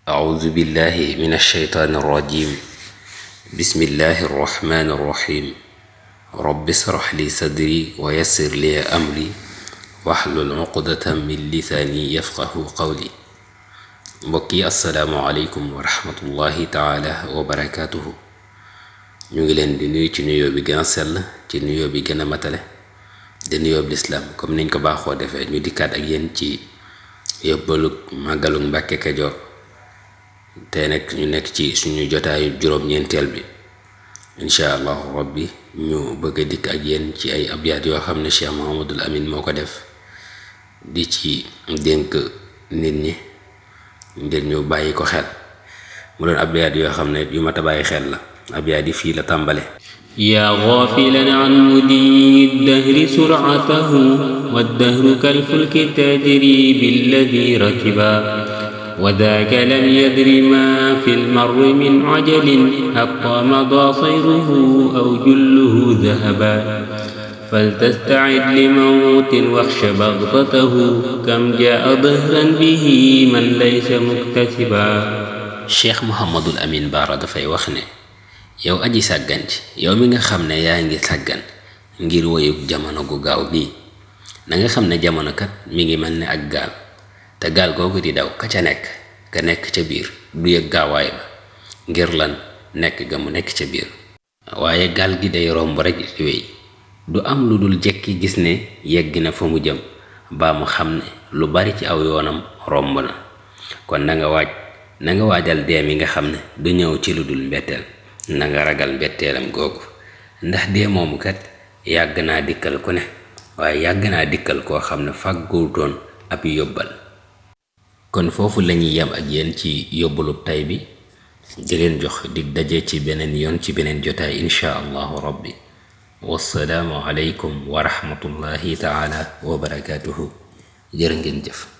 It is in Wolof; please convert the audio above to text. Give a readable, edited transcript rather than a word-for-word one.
أعوذ بالله من الشيطان الرجيم. بسم الله الرحمن الرحيم. رب اشرح لي صدري ويسر لي أمري واحلل عقدة من لساني يفقه قولي. mbokki asalaamualeykum wa rahmatullahi taala wa barakaatuhu. ñu ngi leen di nuyu ci nuyoo bi gën a sell, ci nuyoo bi gën a matale, di nuyoo bi lislaam comme niñ ko baaxoo defee ñu dikkaat ak yéen ci yóbbalug màggalug Mbàkke Kajoor. te nag ñu nekk ci suñu jotaayu juróom-ñeenteel bi incha allahu rabbi ñu bëgg a dikk ak yéen ci ay abyaat yoo xam ne Cheikh Mouhamadul Amin moo ko def di ci dénk nit ñi ngir ñu bàyyi ko xel. mu doon abyaat yoo xam ne yu mat a bàyyi xel la. abyaat yi fii la tàmbale. yaa gaafilan an mudiyi dahri suratahu waddahru kalfulki tajri billadi rakiba وذاك لم يدر ما في المر من عجل حتى مضى صيره أو جله ذهبا فلتستعد لموت واخش بغضته كم جاء ظهرا به من ليس مكتسبا. Cheikh Mouhamadul Amin Baara dafay wax ne yow aji sàggan ci yow mi nga xam ne yaa ngi sàggan ngir woyug jamono gu gaaw bii na nga xam ne jamono kat mi ngi mel ne ak gaal te gaal googu di daw ka ca nekk ka nekk ca biir du yëg gaawaay ba ngir lan nekk ga mu nekk ca biir. waaye gaal gi day romb rek di wéy du am lu dul jekki gis ne yegg na fa mu jëm baa mu xam ne lu bari ci aw yoonam romb na. kon na nga waajal dee mi nga xam ne du ñëw ci lu dul mbetteel. na nga ragal mbetteelam googu ndax dee moomu kat yàgg naa dikkal ku ne waaye yàgg naa dikkal koo xam ne fàgguwutoon ab yóbbal. kon foofu lañuy yam ak yéen ci yóbbalub tay bi di leen jox dig daje ci beneen yoon ci beneen jotaay insha allahu rabbi. wassalaamu aleykum wa rahmatullahi taala wa barakaatuhu. jërë ngeen jëf.